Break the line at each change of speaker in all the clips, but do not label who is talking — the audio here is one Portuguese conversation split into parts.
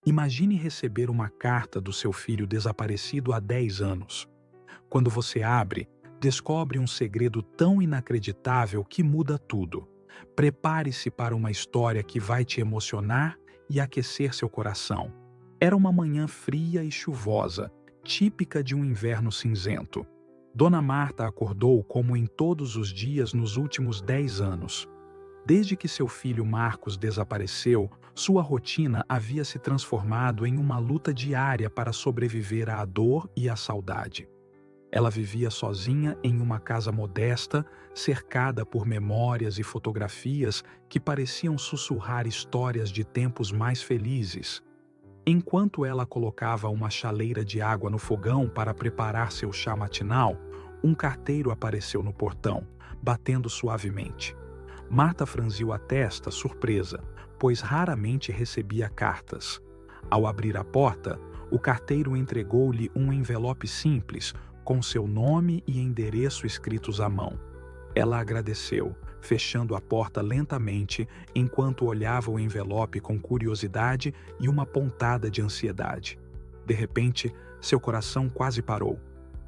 Imagine receber uma carta do seu filho desaparecido há 10 anos. Quando você abre, descobre um segredo tão inacreditável que muda tudo. Prepare-se para uma história que vai te emocionar e aquecer seu coração. Era uma manhã fria e chuvosa, típica de um inverno cinzento. Dona Marta acordou como em todos os dias nos últimos 10 anos. Desde que seu filho Marcos desapareceu, sua rotina havia se transformado em uma luta diária para sobreviver à dor e à saudade. Ela vivia sozinha em uma casa modesta, cercada por memórias e fotografias que pareciam sussurrar histórias de tempos mais felizes. Enquanto ela colocava uma chaleira de água no fogão para preparar seu chá matinal, um carteiro apareceu no portão, batendo suavemente. Marta franziu a testa, surpresa, pois raramente recebia cartas. Ao abrir a porta, o carteiro entregou-lhe um envelope simples, com seu nome e endereço escritos à mão. Ela agradeceu, fechando a porta lentamente enquanto olhava o envelope com curiosidade e uma pontada de ansiedade. De repente, seu coração quase parou.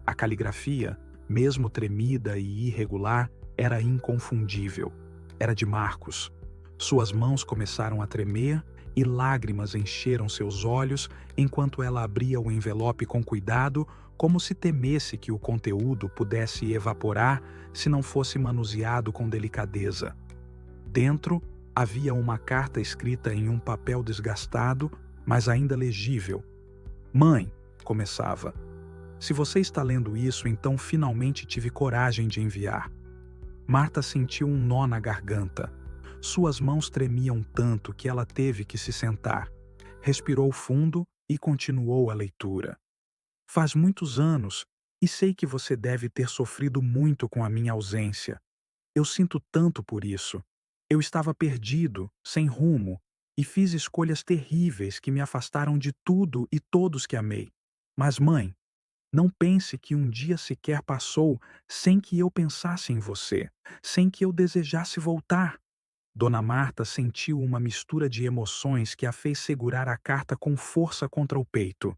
A caligrafia, mesmo tremida e irregular, era inconfundível. Era de Marcos. Suas mãos começaram a tremer e lágrimas encheram seus olhos enquanto ela abria o envelope com cuidado, como se temesse que o conteúdo pudesse evaporar se não fosse manuseado com delicadeza. Dentro havia uma carta escrita em um papel desgastado, mas ainda legível. "Mãe", começava. "Se você está lendo isso, então finalmente tive coragem de enviar." Marta sentiu um nó na garganta. Suas mãos tremiam tanto que ela teve que se sentar. Respirou fundo e continuou a leitura. "Faz muitos anos, e sei que você deve ter sofrido muito com a minha ausência. Eu sinto tanto por isso. Eu estava perdido, sem rumo, e fiz escolhas terríveis que me afastaram de tudo e todos que amei. Mas, mãe, não pense que um dia sequer passou sem que eu pensasse em você, sem que eu desejasse voltar." Dona Marta sentiu uma mistura de emoções que a fez segurar a carta com força contra o peito.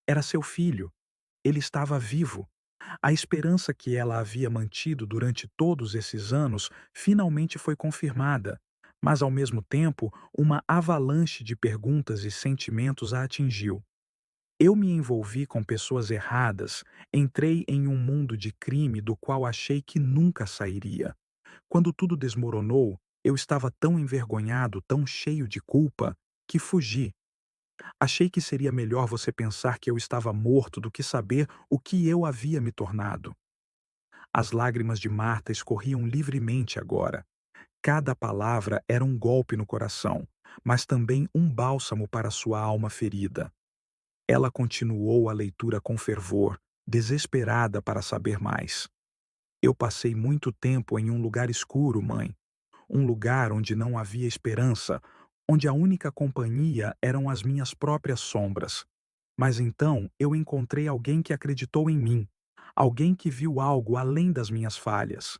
Era seu filho. Ele estava vivo. A esperança que ela havia mantido durante todos esses anos finalmente foi confirmada, mas ao mesmo tempo uma avalanche de perguntas e sentimentos a atingiu. "Eu me envolvi com pessoas erradas, entrei em um mundo de crime do qual achei que nunca sairia. Quando tudo desmoronou, eu estava tão envergonhado, tão cheio de culpa, que fugi. Achei que seria melhor você pensar que eu estava morto do que saber o que eu havia me tornado." As lágrimas de Marta escorriam livremente agora. Cada palavra era um golpe no coração, mas também um bálsamo para sua alma ferida. Ela continuou a leitura com fervor, desesperada para saber mais. "Eu passei muito tempo em um lugar escuro, mãe. Um lugar onde não havia esperança, onde a única companhia eram as minhas próprias sombras. Mas então eu encontrei alguém que acreditou em mim, alguém que viu algo além das minhas falhas.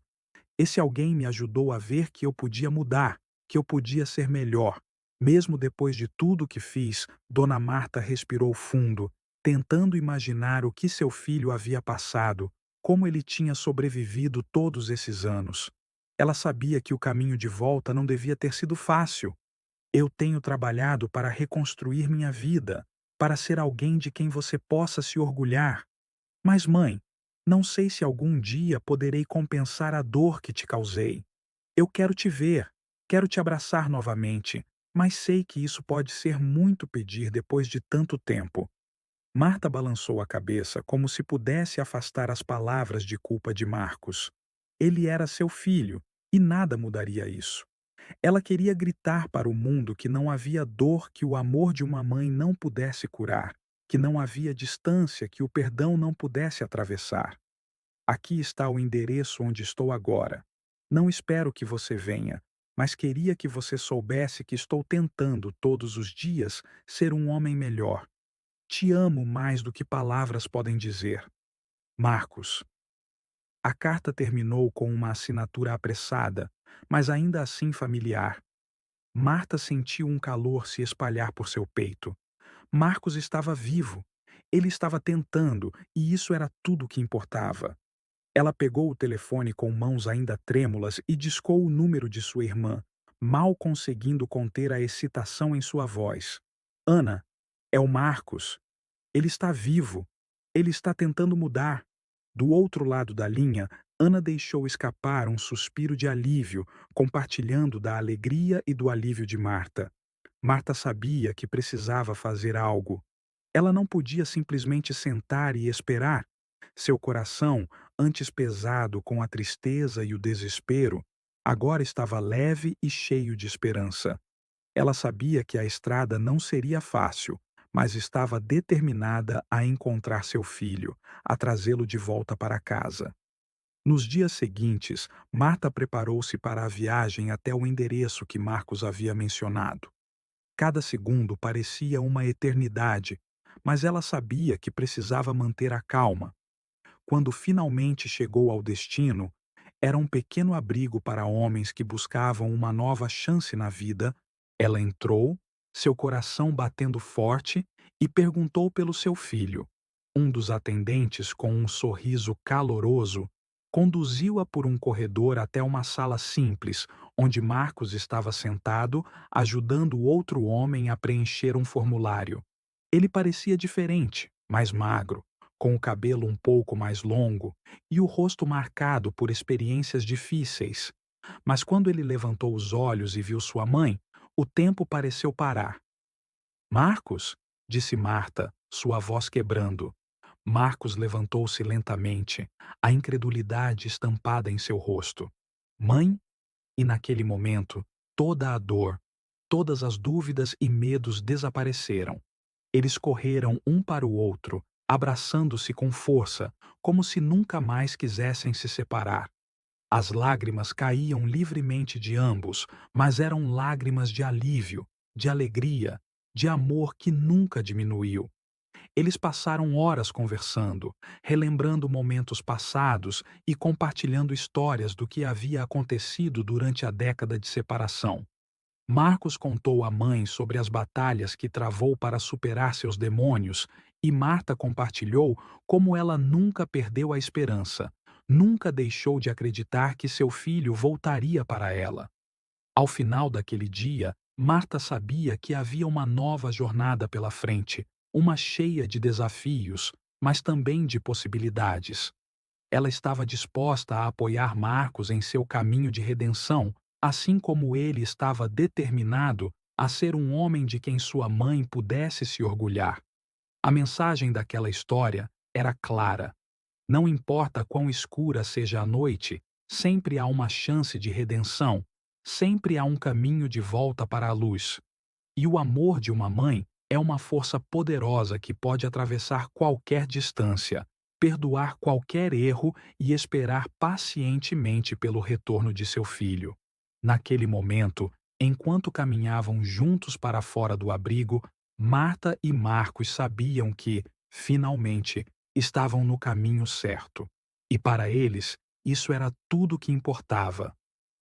Esse alguém me ajudou a ver que eu podia mudar, que eu podia ser melhor." Mesmo depois de tudo que fiz, Dona Marta respirou fundo, tentando imaginar o que seu filho havia passado, como ele tinha sobrevivido todos esses anos. Ela sabia que o caminho de volta não devia ter sido fácil. "Eu tenho trabalhado para reconstruir minha vida, para ser alguém de quem você possa se orgulhar. Mas, mãe, não sei se algum dia poderei compensar a dor que te causei. Eu quero te ver, quero te abraçar novamente, mas sei que isso pode ser muito pedir depois de tanto tempo." Marta balançou a cabeça como se pudesse afastar as palavras de culpa de Marcos. Ele era seu filho, e nada mudaria isso. Ela queria gritar para o mundo que não havia dor que o amor de uma mãe não pudesse curar, que não havia distância que o perdão não pudesse atravessar. "Aqui está o endereço onde estou agora. Não espero que você venha, mas queria que você soubesse que estou tentando todos os dias ser um homem melhor. Te amo mais do que palavras podem dizer. Marcos." A carta terminou com uma assinatura apressada, mas ainda assim familiar. Marta sentiu um calor se espalhar por seu peito. Marcos estava vivo. Ele estava tentando, e isso era tudo que importava. Ela pegou o telefone com mãos ainda trêmulas e discou o número de sua irmã, mal conseguindo conter a excitação em sua voz. Ana, é o Marcos. Ele está vivo. Ele está tentando mudar. Do outro lado da linha, Ana deixou escapar um suspiro de alívio, compartilhando da alegria e do alívio de Marta. Marta sabia que precisava fazer algo. Ela não podia simplesmente sentar e esperar. Seu coração, antes pesado com a tristeza e o desespero, agora estava leve e cheio de esperança. Ela sabia que a estrada não seria fácil, mas estava determinada a encontrar seu filho, a trazê-lo de volta para casa. Nos dias seguintes, Marta preparou-se para a viagem até o endereço que Marcos havia mencionado. Cada segundo parecia uma eternidade, mas ela sabia que precisava manter a calma. Quando finalmente chegou ao destino, era um pequeno abrigo para homens que buscavam uma nova chance na vida. Ela entrou, seu coração batendo forte, e perguntou pelo seu filho. Um dos atendentes, com um sorriso caloroso, conduziu-a por um corredor até uma sala simples, onde Marcos estava sentado, ajudando outro homem a preencher um formulário. Ele parecia diferente, mais magro, com o cabelo um pouco mais longo e o rosto marcado por experiências difíceis. Mas quando ele levantou os olhos e viu sua mãe, o tempo pareceu parar. Marcos? Disse Marta, sua voz quebrando. Marcos levantou-se lentamente, a incredulidade estampada em seu rosto. Mãe? E naquele momento, toda a dor, todas as dúvidas e medos desapareceram. Eles correram um para o outro, abraçando-se com força, como se nunca mais quisessem se separar. As lágrimas caíam livremente de ambos, mas eram lágrimas de alívio, de alegria, de amor que nunca diminuiu. Eles passaram horas conversando, relembrando momentos passados e compartilhando histórias do que havia acontecido durante a década de separação. Marcos contou à mãe sobre as batalhas que travou para superar seus demônios, e Marta compartilhou como ela nunca perdeu a esperança, nunca deixou de acreditar que seu filho voltaria para ela. Ao final daquele dia, Marta sabia que havia uma nova jornada pela frente, uma cheia de desafios, mas também de possibilidades. Ela estava disposta a apoiar Marcos em seu caminho de redenção, assim como ele estava determinado a ser um homem de quem sua mãe pudesse se orgulhar. A mensagem daquela história era clara. Não importa quão escura seja a noite, sempre há uma chance de redenção, sempre há um caminho de volta para a luz. E o amor de uma mãe é uma força poderosa que pode atravessar qualquer distância, perdoar qualquer erro e esperar pacientemente pelo retorno de seu filho. Naquele momento, enquanto caminhavam juntos para fora do abrigo, Marta e Marcos sabiam que, finalmente, estavam no caminho certo. E para eles, isso era tudo que importava.